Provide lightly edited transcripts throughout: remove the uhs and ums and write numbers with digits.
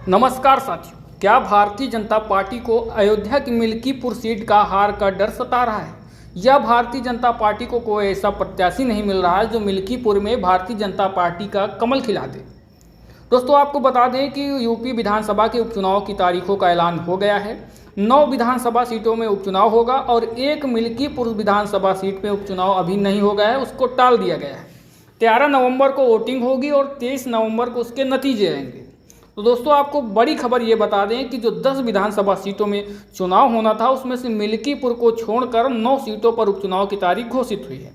नमस्कार साथियों, क्या भारतीय जनता पार्टी को अयोध्या की मिल्कीपुर सीट का हार का डर सता रहा है या भारतीय जनता पार्टी को कोई ऐसा प्रत्याशी नहीं मिल रहा है जो मिल्कीपुर में भारतीय जनता पार्टी का कमल खिला दे। दोस्तों, आपको बता दें कि यूपी विधानसभा के उपचुनाव की तारीखों का ऐलान हो गया है। 9 विधानसभा सीटों में उपचुनाव होगा और एक मिल्कीपुर विधानसभा सीट में उपचुनाव अभी नहीं हो गया है, उसको टाल दिया गया है। 13 नवंबर को वोटिंग होगी और 23 नवंबर को उसके नतीजे आएंगे। तो दोस्तों, आपको बड़ी खबर ये बता दें कि जो 10 विधानसभा सीटों में चुनाव होना था उसमें से मिल्कीपुर को छोड़कर 9 सीटों पर उपचुनाव की तारीख घोषित हुई है।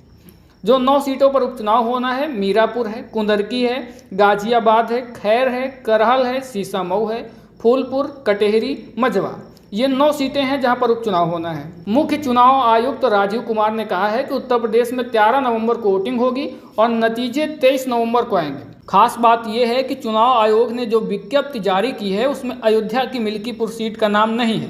जो 9 सीटों पर उपचुनाव होना है, मीरापुर है, कुंदरकी है, गाजियाबाद है, खैर है, करहल है, सीसामऊ है, फूलपुर, कटेहरी, मझवा, ये 9 सीटें हैं जहां पर उपचुनाव होना है। मुख्य चुनाव आयुक्त राजीव कुमार ने कहा है कि उत्तर प्रदेश में 13 नवंबर को वोटिंग होगी और नतीजे 23 नवंबर को आएंगे। खास बात यह है कि चुनाव आयोग ने जो विज्ञप्ति जारी की है उसमें अयोध्या की मिल्कीपुर सीट का नाम नहीं है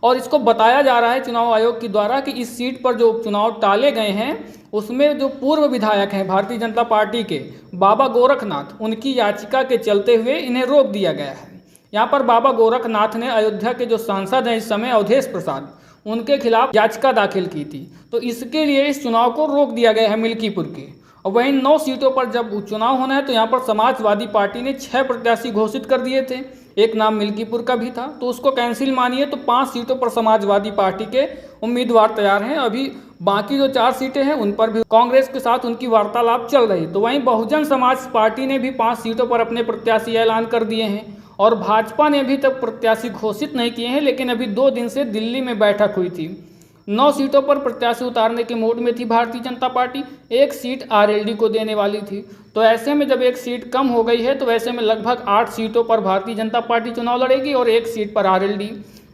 और इसको बताया जा रहा है चुनाव आयोग के द्वारा कि इस सीट पर जो उपचुनाव टाले गए हैं उसमें जो पूर्व विधायक हैं भारतीय जनता पार्टी के बाबा गोरखनाथ, उनकी याचिका के चलते हुए इन्हें रोक दिया गया है। यहाँ पर बाबा गोरखनाथ ने अयोध्या के जो सांसद हैं इस समय अवधेश प्रसाद, उनके खिलाफ याचिका दाखिल की थी, तो इसके लिए इस चुनाव को रोक दिया गया है मिल्कीपुर के। और वहीं 9 सीटों पर जब चुनाव होना है तो यहाँ पर समाजवादी पार्टी ने 6 प्रत्याशी घोषित कर दिए थे। एक नाम मिल्कीपुर का भी था तो उसको कैंसिल मानिए, तो 5 सीटों पर समाजवादी पार्टी के उम्मीदवार तैयार हैं। अभी बाकी जो 4 सीटें हैं उन पर भी कांग्रेस के साथ उनकी वार्तालाप चल रही। तो वहीं बहुजन समाज पार्टी ने भी 5 सीटों पर अपने प्रत्याशी ऐलान कर दिए हैं और भाजपा ने अभी तक प्रत्याशी घोषित नहीं किए हैं, लेकिन अभी 2 दिन से दिल्ली में बैठक हुई थी। 9 सीटों पर प्रत्याशी उतारने के मूड में थी Bharatiya Janata party. 1 seat RLD को देने वाली थी, तो ऐसे में जब 1 सीट कम हो गई है तो वैसे में लगभग 8 सीटों पर भारतीय जनता पार्टी चुनाव लड़ेगी और 1 सीट पर आरएलडी।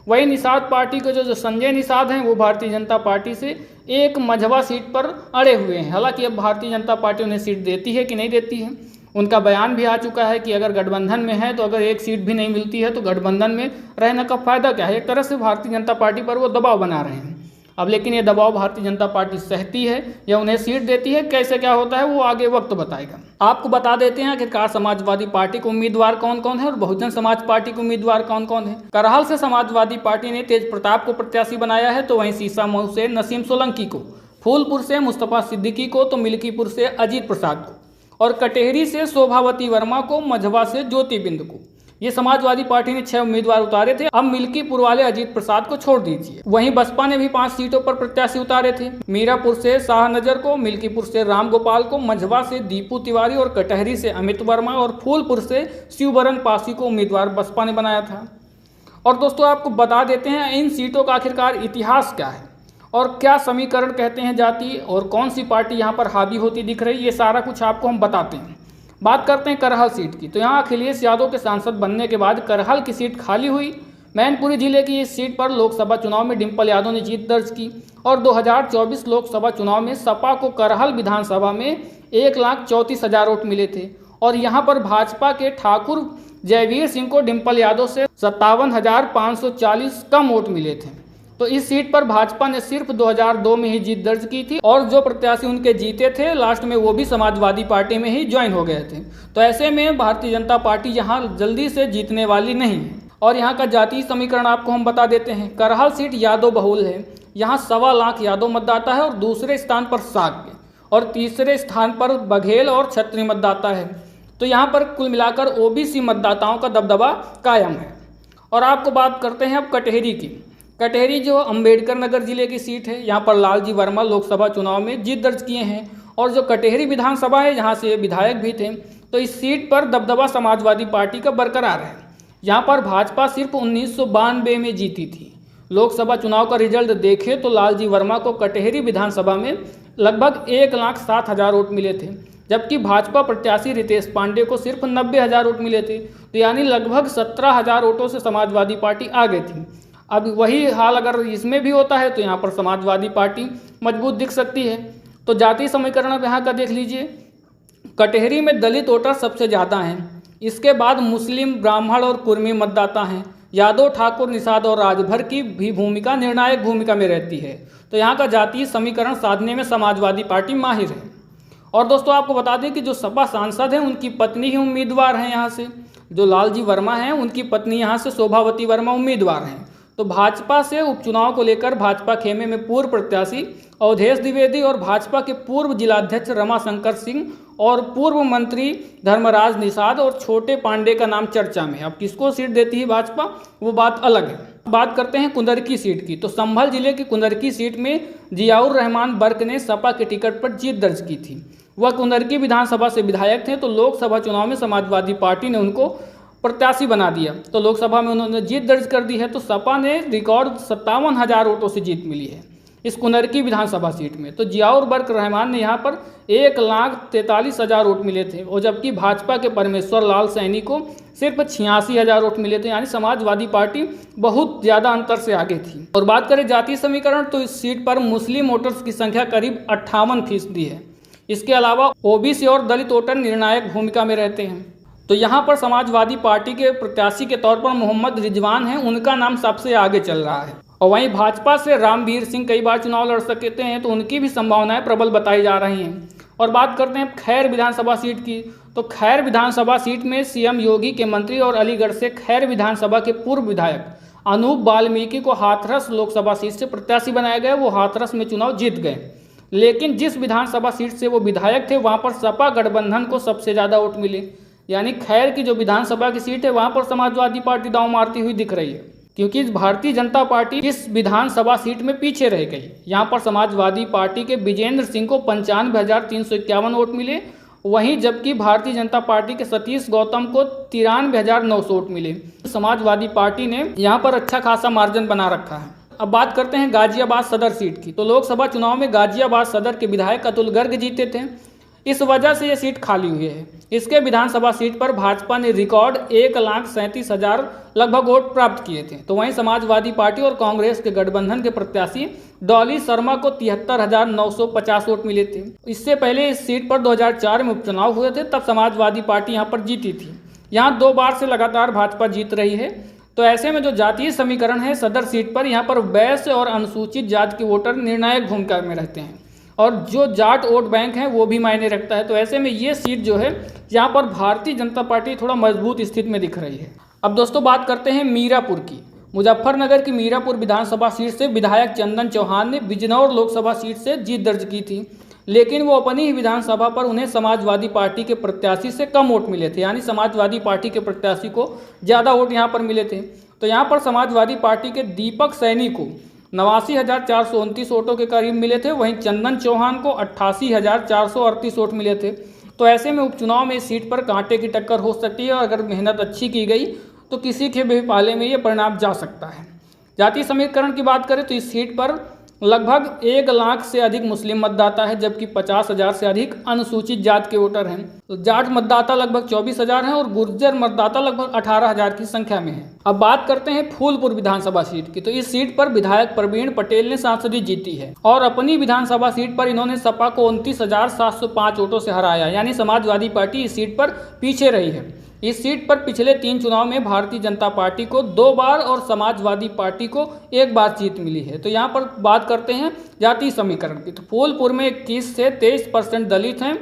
वही निषाद पार्टी के जो संजय निषाद हैं वो भारतीय जनता पार्टी से एक मझवा सीट पर अड़े हुए हैं। हालांकि अब भारतीय जनता पार्टी उन्हें सीट देती है कि नहीं देती है, उनका बयान भी आ चुका है कि अगर गठबंधन में है तो अगर 1 सीट भी नहीं मिलती है तो गठबंधन में रहने का फायदा क्या है। एक तरह से भारतीय जनता पार्टी पर वो दबाव बना रहे हैं। अब लेकिन ये दबाव भारतीय जनता पार्टी सहती है या उन्हें सीट देती है, कैसे क्या होता है वो आगे वक्त बताएगा। आपको बता देते हैं आखिरकार समाजवादी पार्टी के उम्मीदवार कौन कौन है और बहुजन समाज पार्टी के उम्मीदवार कौन कौन है। करहल से समाजवादी पार्टी ने तेज प्रताप को प्रत्याशी बनाया है, तो वहीं सीसामऊ से नसीम सोलंकी को, फूलपुर से मुस्तफा सिद्दीकी को, तो मिल्कीपुर से अजीत प्रसाद को और कटेहरी से शोभावती वर्मा को, मझवा से ज्योति बिंद को। ये समाजवादी पार्टी ने 6 उम्मीदवार उतारे थे। अब मिल्कीपुर वाले अजीत प्रसाद को छोड़ दीजिए। वहीं बसपा ने भी 5 सीटों पर प्रत्याशी उतारे थे। मीरापुर से शाहनजर को, मिल्कीपुर से राम गोपाल को, मझवा से दीपू तिवारी और कटहरी से अमित वर्मा और फूलपुर से शिवबरन पासी को उम्मीदवार बसपा ने बनाया था। और दोस्तों, आपको बता देते हैं इन सीटों का आखिरकार इतिहास क्या है और क्या समीकरण कहते हैं जाति और कौन सी पार्टी यहाँ पर हावी होती दिख रही, ये सारा कुछ आपको हम बताते हैं। बात करते हैं करहल सीट की, तो यहाँ अखिलेश यादव के सांसद बनने के बाद करहल की सीट खाली हुई। मैनपुरी जिले की इस सीट पर लोकसभा चुनाव में डिम्पल यादव ने जीत दर्ज की और 2024 लोकसभा चुनाव में सपा को करहल विधानसभा में 1,34,000 वोट मिले थे और यहाँ पर भाजपा के ठाकुर जयवीर सिंह को डिम्पल यादव से 57,540 कम वोट मिले थे। तो इस सीट पर भाजपा ने सिर्फ 2002 में ही जीत दर्ज की थी और जो प्रत्याशी उनके जीते थे लास्ट में वो भी समाजवादी पार्टी में ही ज्वाइन हो गए थे। तो ऐसे में भारतीय जनता पार्टी यहाँ जल्दी से जीतने वाली नहीं है। और यहाँ का जातीय समीकरण आपको हम बता देते हैं। करहल सीट यादव बहुल है, यहाँ 1.25 लाख यादव मतदाता है और दूसरे स्थान पर साक्य और तीसरे स्थान पर बघेल और क्षत्रिय मतदाता है। तो यहाँ पर कुल मिलाकर ओबीसी मतदाताओं का दबदबा कायम है। और आपको बात करते हैं अब कटेहरी की। कटेहरी जो अंबेडकर नगर जिले की सीट है, यहाँ पर लालजी वर्मा लोकसभा चुनाव में जीत दर्ज किए हैं और जो कटेहरी विधानसभा है यहाँ से विधायक भी थे, तो इस सीट पर दबदबा समाजवादी पार्टी का बरकरार है। यहाँ पर भाजपा सिर्फ 1992 में जीती थी। लोकसभा चुनाव का रिजल्ट देखें तो लालजी वर्मा को कटेहरी विधानसभा में लगभग 1,07,000 वोट मिले थे, जबकि भाजपा प्रत्याशी रितेश पांडे को सिर्फ 90,000 वोट मिले थे। तो यानी लगभग 17,000 वोटों से समाजवादी पार्टी आगे थी। अब वही हाल अगर इसमें भी होता है तो यहाँ पर समाजवादी पार्टी मजबूत दिख सकती है। तो जातीय समीकरण अब यहाँ का देख लीजिए। कटेहरी में दलित वोटर सबसे ज़्यादा हैं, इसके बाद मुस्लिम, ब्राह्मण और कुर्मी मतदाता हैं। यादव, ठाकुर, निषाद और राजभर की भी भूमिका निर्णायक भूमिका में रहती है। तो यहाँ का जातीय समीकरण साधने में समाजवादी पार्टी माहिर है। और दोस्तों, आपको बता दें कि जो सपा सांसद हैं उनकी पत्नी ही उम्मीदवार हैं यहाँ से। जो लालजी वर्मा हैं उनकी पत्नी यहाँ से शोभावती वर्मा उम्मीदवार हैं। तो भाजपा से उपचुनाव को लेकर भाजपा खेमे में पूर्व प्रत्याशी अवधेश द्विवेदी और भाजपा के पूर्व जिलाध्यक्ष रमाशंकर सिंह और पूर्व मंत्री धर्मराज निषाद और छोटे पांडे का नाम चर्चा में है। अब किसको सीट देती है भाजपा, वो बात अलग है। बात करते हैं कुंदरकी सीट की। तो संभल जिले की कुंदरकी सीट में जियाउर रहमान बर्क ने सपा के टिकट पर जीत दर्ज की थी। वह कुंदरकी विधानसभा से विधायक थे। तो लोकसभा चुनाव में समाजवादी पार्टी ने उनको प्रत्याशी बना दिया, तो लोकसभा में उन्होंने जीत दर्ज कर दी है। तो सपा ने रिकॉर्ड 57,000 वोटों से जीत मिली है इस कुंदरकी विधानसभा सीट में। तो जियाउर बर्क रहमान ने यहाँ पर 1,43,000 वोट मिले थे, और जबकि भाजपा के परमेश्वर लाल सैनी को सिर्फ 86,000 वोट मिले थे। यानी समाजवादी पार्टी बहुत ज़्यादा अंतर से आगे थी। और बात करें जातीय समीकरण, तो इस सीट पर मुस्लिम वोटर्स की संख्या करीब 58% है। इसके अलावा ओबीसी और दलित वोटर निर्णायक भूमिका में रहते हैं। तो यहाँ पर समाजवादी पार्टी के प्रत्याशी के तौर पर मोहम्मद रिजवान हैं, उनका नाम सबसे आगे चल रहा है। और वहीं भाजपा से रामवीर सिंह कई बार चुनाव लड़ सकते हैं, तो उनकी भी संभावनाएं प्रबल बताई जा रही हैं। और बात करते हैं खैर विधानसभा सीट की। तो खैर विधानसभा सीट में सीएम योगी के मंत्री और अलीगढ़ से खैर विधानसभा के पूर्व विधायक अनूप वाल्मीकि को हाथरस लोकसभा सीट से प्रत्याशी बनाया गया। वो हाथरस में चुनाव जीत गए, लेकिन जिस विधानसभा सीट से वो विधायक थे वहाँ पर सपा गठबंधन को सबसे ज़्यादा वोट मिले। यानी खैर की जो विधानसभा की सीट है वहाँ पर समाजवादी पार्टी दांव मारती हुई दिख रही है, क्योंकि भारतीय जनता पार्टी इस विधानसभा सीट में पीछे रह गई। यहाँ पर समाजवादी पार्टी के विजेंद्र सिंह को 95,351 वोट मिले, वहीं जबकि भारतीय जनता पार्टी के सतीश गौतम को 93,900 वोट मिले। समाजवादी पार्टी ने यहाँ पर अच्छा खासा मार्जिन बना रखा है। अब बात करते हैं गाजियाबाद सदर सीट की। तो लोकसभा चुनाव में गाजियाबाद सदर के विधायक अतुल गर्ग जीते थे, इस वजह से ये सीट खाली हुई है। इसके विधानसभा सीट पर भाजपा ने रिकॉर्ड 1,37,000 लगभग वोट प्राप्त किए थे। तो वहीं समाजवादी पार्टी और कांग्रेस के गठबंधन के प्रत्याशी डॉली शर्मा को 73,950 वोट मिले थे। इससे पहले इस सीट पर 2004 में उपचुनाव हुए थे, तब समाजवादी पार्टी यहाँ पर जीती थी। यहाँ 2 बार से लगातार भाजपा जीत रही है। तो ऐसे में जो जातीय समीकरण है सदर सीट पर, यहाँ पर वैश्य और अनुसूचित जाति के वोटर निर्णायक भूमिका में रहते हैं, और जो जाट वोट बैंक है वो भी मायने रखता है। तो ऐसे में ये सीट जो है यहाँ पर भारतीय जनता पार्टी थोड़ा मजबूत स्थिति में दिख रही है। अब दोस्तों बात करते हैं मीरापुर की। मुजफ्फरनगर की मीरापुर विधानसभा सीट से विधायक चंदन चौहान ने बिजनौर लोकसभा सीट से जीत दर्ज की थी, लेकिन वो अपनी ही विधानसभा पर उन्हें समाजवादी पार्टी के प्रत्याशी से कम वोट मिले थे। यानी समाजवादी पार्टी के प्रत्याशी को ज़्यादा वोट यहाँ पर मिले थे। तो यहाँ पर समाजवादी पार्टी के दीपक सैनी को 89,429 वोटों के करीब मिले थे, वहीं चंदन चौहान को 88,438 वोट मिले थे। तो ऐसे में उपचुनाव में इस सीट पर कांटे की टक्कर हो सकती है, और अगर मेहनत अच्छी की गई तो किसी के भी पाले में ये परिणाम जा सकता है। जातीय समीकरण की बात करें तो इस सीट पर लगभग 1 लाख से अधिक मुस्लिम मतदाता है, जबकि 50,000 से अधिक अनुसूचित जाति के वोटर हैं। तो जाट मतदाता लगभग 24,000 हैं और गुर्जर मतदाता लगभग 18,000 की संख्या में है। अब बात करते हैं फूलपुर विधानसभा सीट की। तो इस सीट पर विधायक प्रवीण पटेल ने सांसदी जीती है, और अपनी विधानसभा सीट पर इन्होंने सपा को 29,705 वोटों से हराया। यानी समाजवादी पार्टी इस सीट पर पीछे रही है। इस सीट पर पिछले 3 चुनाव में भारतीय जनता पार्टी को 2 बार और समाजवादी पार्टी को 1 बार जीत मिली है। तो यहाँ पर बात करते हैं जातीय समीकरण की। तो फूलपुर में 21 से 23% दलित हैं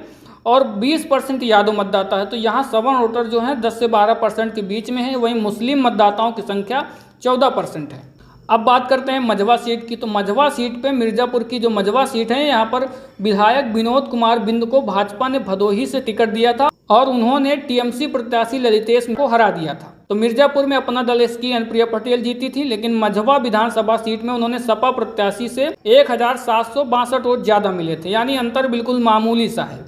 और 20% यादव मतदाता है। तो यहाँ सवर्ण वोटर जो हैं 10 से 12% के बीच में है। वहीं मुस्लिम मतदाताओं की संख्या 14% है। अब बात करते हैं मझवा सीट की। तो मझवा सीट पे मिर्जापुर की जो मझवा सीट है, यहाँ पर विधायक विनोद कुमार बिंद को भाजपा ने भदोही से टिकट दिया था, और उन्होंने टीएमसी प्रत्याशी ललितेश को हरा दिया था। तो मिर्जापुर में अपना दल एसकी अनुप्रिया पटेल जीती थी, लेकिन मझवा विधानसभा सीट में उन्होंने सपा प्रत्याशी से 1,762 वोट ज़्यादा मिले थे। यानी अंतर बिल्कुल मामूली सा है।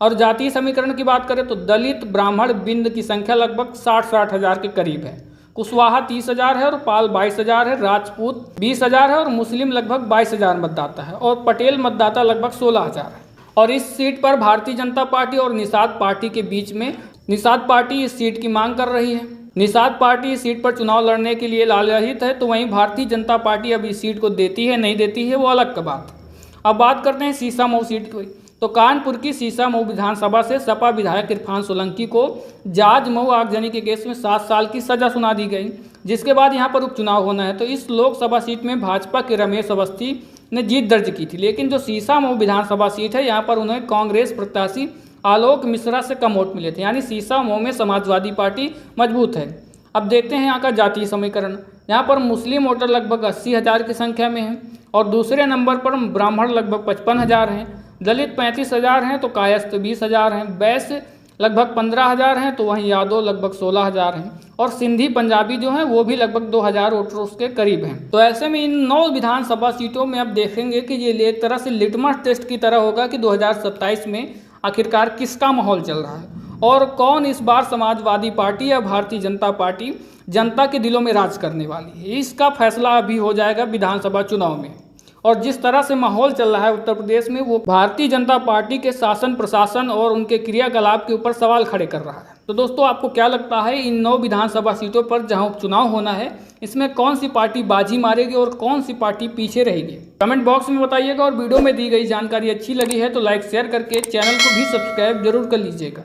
और जातीय समीकरण की बात करें तो दलित ब्राह्मण बिंद की संख्या लगभग 60 हज़ार के करीब है। कुशवाहा 30,000 है और पाल 22,000 है, राजपूत 20,000 है और मुस्लिम लगभग 22,000 मतदाता है, और पटेल मतदाता लगभग 16,000 है। और इस सीट पर भारतीय जनता पार्टी और निषाद पार्टी के बीच में निषाद पार्टी इस सीट की मांग कर रही है। निषाद पार्टी इस सीट पर चुनाव लड़ने के लिए लालायित है। तो वहीं भारतीय जनता पार्टी अब इस सीट को देती है नहीं देती है वो अलग का बात। अब बात करते हैं सीसामऊ सीट की। तो कानपुर की सीसामऊ विधानसभा से सपा विधायक इरफान सोलंकी को जाज मऊ आगजनी के केस में 7 साल की सजा सुना दी गई, जिसके बाद यहाँ पर उपचुनाव होना है। तो इस लोकसभा सीट में भाजपा के रमेश अवस्थी ने जीत दर्ज की थी, लेकिन जो सीसामऊ विधानसभा सीट है यहाँ पर उन्हें कांग्रेस प्रत्याशी आलोक मिश्रा से कम वोट मिले थे, यानी सीसामऊ में समाजवादी पार्टी मजबूत है। अब देखते हैं यहाँ का जातीय समीकरण। यहाँ पर मुस्लिम वोटर लगभग 80,000 की संख्या में हैं और दूसरे नंबर पर ब्राह्मण लगभग 55,000 हैं, दलित 35,000 हैं तो कायस्थ 20,000 हैं, वैश्य लगभग 15,000 हैं तो वहीं यादव लगभग 16,000 हैं और सिंधी पंजाबी जो हैं वो भी लगभग 2,000 वोटर्स के करीब हैं। तो ऐसे में इन 9 विधानसभा सीटों में अब देखेंगे कि ये एक तरह से लिटमस टेस्ट की तरह होगा कि 2027 में आखिरकार किसका माहौल चल रहा है और कौन इस बार समाजवादी पार्टी या भारतीय जनता पार्टी जनता के दिलों में राज करने वाली है। इसका फैसला अभी हो जाएगा विधानसभा चुनाव में। और जिस तरह से माहौल चल रहा है उत्तर प्रदेश में, वो भारतीय जनता पार्टी के शासन प्रशासन और उनके क्रियाकलाप के ऊपर सवाल खड़े कर रहा है। तो दोस्तों, आपको क्या लगता है इन 9 विधानसभा सीटों पर जहां उपचुनाव होना है, इसमें कौन सी पार्टी बाजी मारेगी और कौन सी पार्टी पीछे रहेगी? कमेंट बॉक्स में बताइएगा और वीडियो में दी गई जानकारी अच्छी लगी है तो लाइक शेयर करके चैनल को भी सब्सक्राइब जरूर कर लीजिएगा।